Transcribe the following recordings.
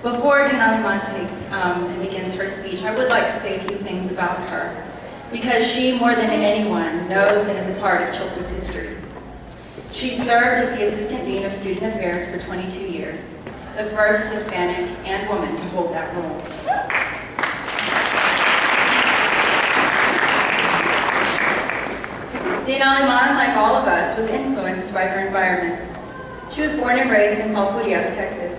Before Dean Alemán takes and begins her speech, I would like to say a few things about her, because she, more than anyone, knows and is a part of CHLSA's history. She served as the Assistant Dean of Student Affairs for 22 years, the first Hispanic and woman to hold that role. Dean Alemán, like all of us, was influenced by her environment. She was born and raised in Bullock, Texas,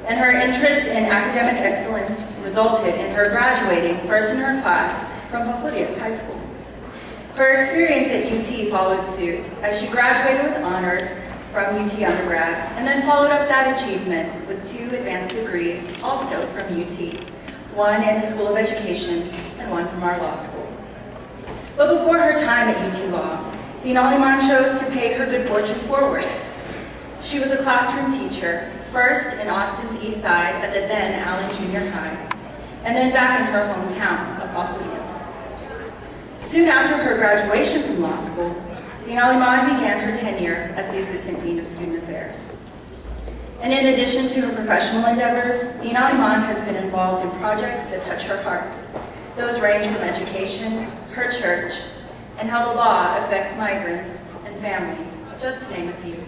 and her interest in academic excellence resulted in her graduating first in her class from Bullock High School. Her experience at UT followed suit as she graduated with honors from UT undergrad and then followed up that achievement with 2 advanced degrees, also from UT, one in the School of Education and one from our law school. But before her time at UT Law, Dean Alemán chose to pay her good fortune forward. She was a classroom teacher, first in Austin's East Side at the then Allen Junior High, and then back in her hometown of Bullock. Soon after her graduation from law school, Dean Alemán began her tenure as the Assistant Dean of Student Affairs. And in addition to her professional endeavors, Dean Alemán has been involved in projects that touch her heart. Those range from education, her church, and how the law affects migrants and families, just to name a few.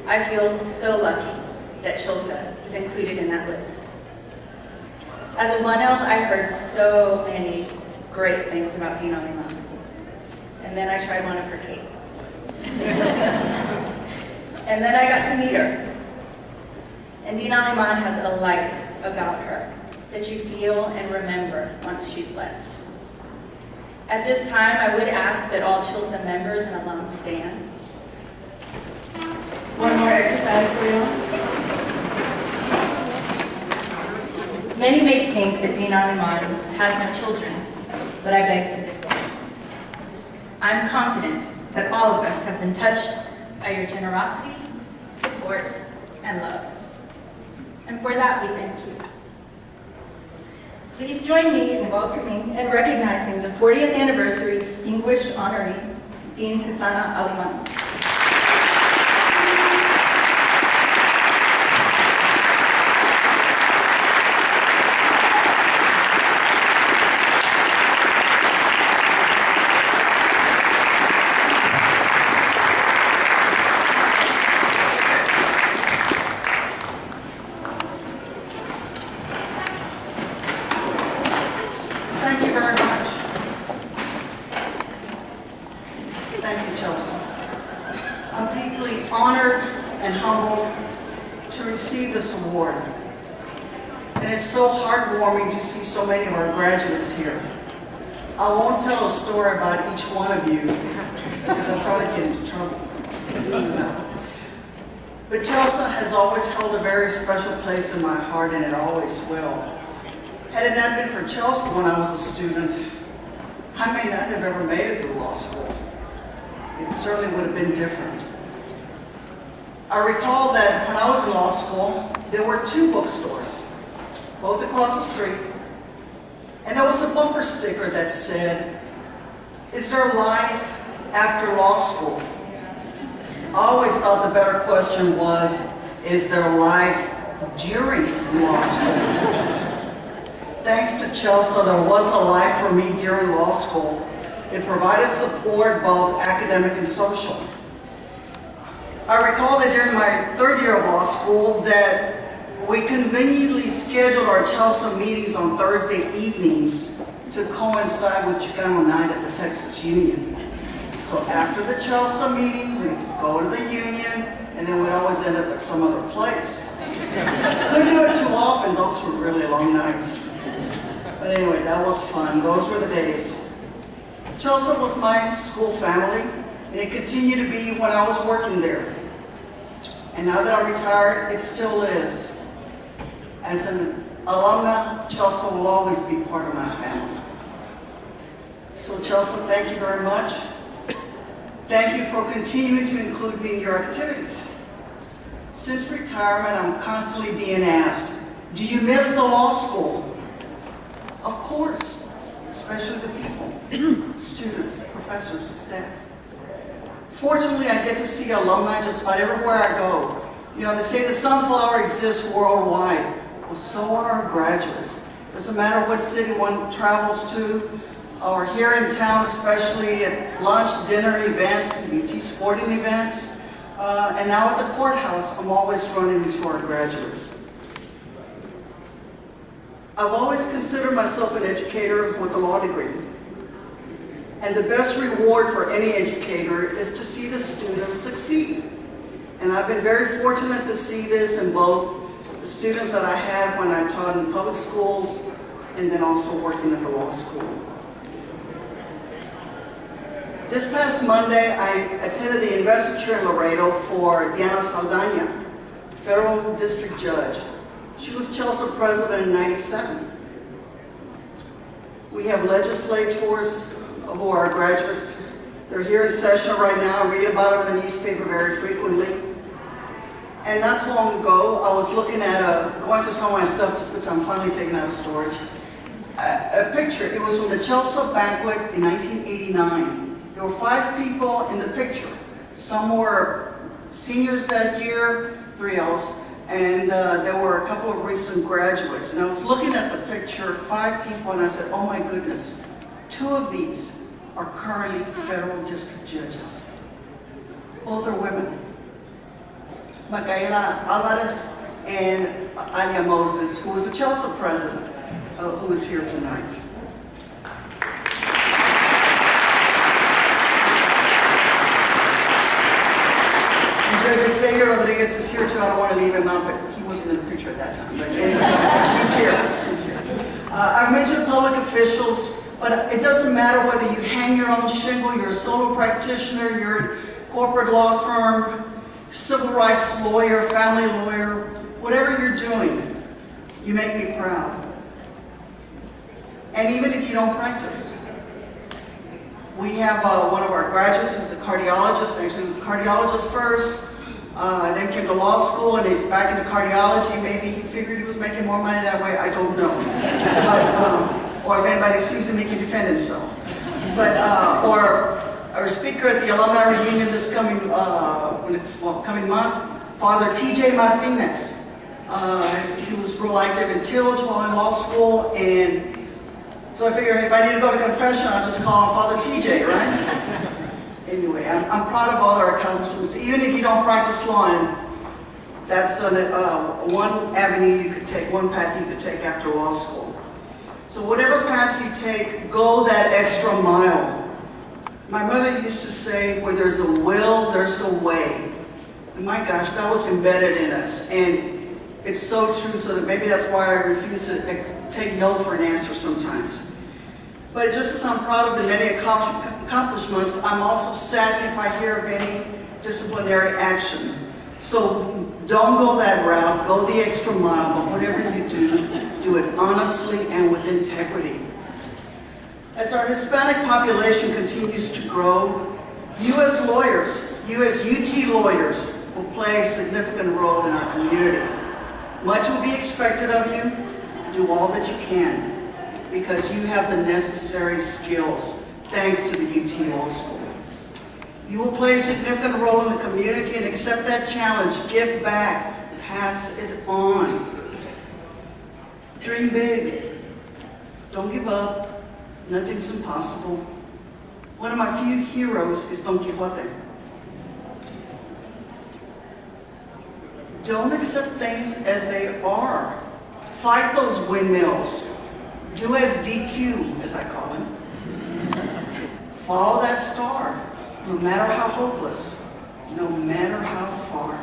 I feel so lucky that CHLSA is included in that list. As a 1L, I heard so many great things about Dean Alemán. And then I tried one of her cakes. And then I got to meet her. And Dean Alemán has a light about her that you feel and remember once she's left. At this time, I would ask that all CHLSA members and alums stand. One more exercise for you. Many may think that Dean Alemán has no children, but I beg to differ. I'm confident that all of us have been touched by your generosity, support, and love. And for that, we thank you. Please join me in welcoming and recognizing the 40th anniversary distinguished honoree, Dean Susana I. Thank you, CHLSA. I'm deeply honored and humbled to receive this award. And it's so heartwarming to see so many of our graduates here. I won't tell a story about each one of you because I'll probably get into trouble. No. But CHLSA has always held a very special place in my heart, and it always will. Had it not been for CHLSA when I was a student, I may not have ever made it through law school. It certainly would have been different. I recall that when I was in law school, there were 2 bookstores, both across the street, and there was a bumper sticker that said, "Is there life after law school?" I always thought the better question was, is there life during law school? Thanks to CHLSA, there was a life for me during law school. It provided support, both academic and social. I recall that during my 3rd year of law school that we conveniently scheduled our CHLSA meetings on Thursday evenings to coincide with Chicano Night at the Texas Union. So after the CHLSA meeting, we'd go to the Union, and then we'd always end up at some other place. Couldn't do it too often, those were really long nights. But anyway, that was fun. Those were the days. CHLSA was my school family, and it continued to be when I was working there. And now that I'm retired, it still is. As an alumna, CHLSA will always be part of my family. So CHLSA, thank you very much. Thank you for continuing to include me in your activities. Since retirement, I'm constantly being asked, do you miss the law school? Of course, especially the people, students, professors, staff. Fortunately, I get to see alumni just about everywhere I go. You know, they say the sunflower exists worldwide. Well, so are our graduates. Doesn't matter what city one travels to, or here in town, especially at lunch, dinner events, UT sporting events, and now at the courthouse, I'm always running into our graduates. I've always considered myself an educator with a law degree. And the best reward for any educator is to see the students succeed. And I've been very fortunate to see this in both the students that I had when I taught in public schools and then also working at the law school. This past Monday, I attended the investiture in Laredo for Diana Saldana, federal district judge. She was CHLSA president in '97. We have legislators who are graduates. They're here in session right now. I read about it in the newspaper very frequently. And not too long ago, I was looking at going through some of my stuff, which I'm finally taking out of storage. A picture. It was from the CHLSA Banquet in 1989. There were 5 people in the picture. Some were seniors that year, 3Ls, and there were a couple of recent graduates. And I was looking at the picture, 5 people, and I said, oh my goodness, 2 of these are currently federal district judges. Both are women. Micaela Alvarez and Anya Moses, who was a CHLSA president, who is here tonight. Judge Xavier Rodriguez is here too. I don't want to leave him out, but he wasn't in the picture at that time. But anyway, he's here. He's here. I've mentioned public officials, but it doesn't matter whether you hang your own shingle, you're a solo practitioner, you're a corporate law firm, civil rights lawyer, family lawyer, whatever you're doing, you make me proud. And even if you don't practice. We have one of our graduates who's a cardiologist. Actually, he was a cardiologist first, then came to law school, and he's back into cardiology. Maybe he figured he was making more money that way. I don't know. But, or if anybody sues him, he can defend himself. But or our speaker at the alumni reunion this coming coming month, Father T.J. Martinez. He was real active in Tilge while in law school, and so I figure if I need to go to confession, I'll just call him Father TJ, right? Anyway, I'm proud of all our accomplishments. Even if you don't practice law, and that's one avenue you could take, one path you could take after law school. So whatever path you take, go that extra mile. My mother used to say, where there's a will, there's a way. And my gosh, that was embedded in us. And it's so true, so that maybe that's why I refuse to take no for an answer sometimes. But just as I'm proud of the many accomplishments, I'm also saddened if I hear of any disciplinary action. So don't go that route, go the extra mile, but whatever you do it honestly and with integrity. As our Hispanic population continues to grow, you as lawyers, you as UT lawyers, will play a significant role in our community. Much will be expected of you. Do all that you can, because you have the necessary skills, thanks to the UT Law School. You will play a significant role in the community and accept that challenge. Give back, pass it on. Dream big. Don't give up. Nothing's impossible. One of my few heroes is Don Quixote. Don't accept things as they are. Fight those windmills. Do as DQ, as I call him. Follow that star, no matter how hopeless, no matter how far.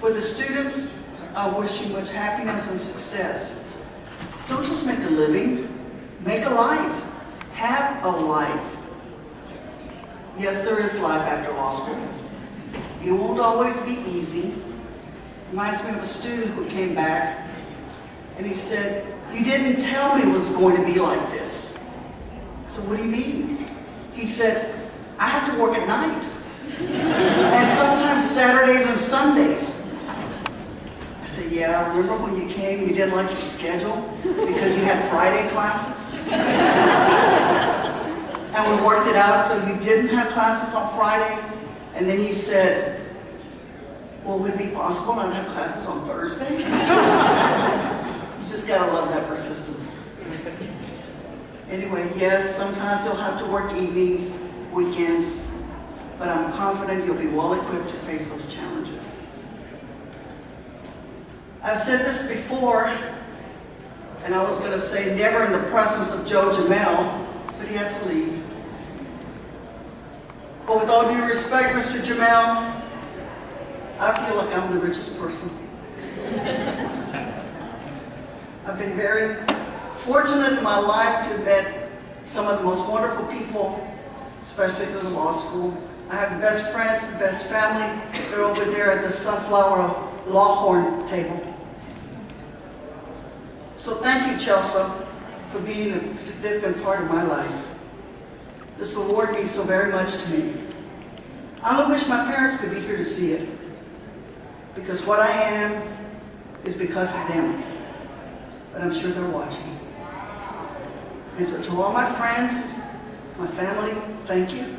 For the students, I wish you much happiness and success. Don't just make a living, make a life. Have a life. Yes, there is life after law school. It won't always be easy. Reminds me of a student who came back and he said, "You didn't tell me it was going to be like this." I said, "What do you mean?" He said, "I have to work at night. And sometimes Saturdays and Sundays." I said, "Yeah, remember when you came, you didn't like your schedule because you had Friday classes? And we worked it out so you didn't have classes on Friday. And then you said, Well, would it be possible not to have classes on Thursday? You just gotta love that persistence. Anyway, yes, sometimes you'll have to work evenings, weekends, but I'm confident you'll be well equipped to face those challenges. I've said this before, and I was gonna say never in the presence of Joe Jamel, but he had to leave. But with all due respect, Mr. Jamel, I feel like I'm the richest person. I've been very fortunate in my life to have met some of the most wonderful people, especially through the law school. I have the best friends, the best family. They're over there at the Sunflower Lawhorn table. So thank you, CHLSA, for being a significant part of my life. This award means so very much to me. I only wish my parents could be here to see it, because what I am is because of them. But I'm sure they're watching. And so to all my friends, my family, thank you.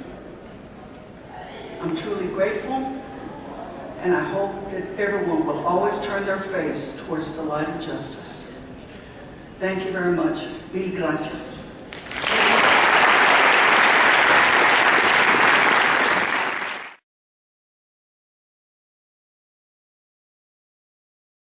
I'm truly grateful, and I hope that everyone will always turn their face towards the light of justice. Thank you very much. Mil gracias.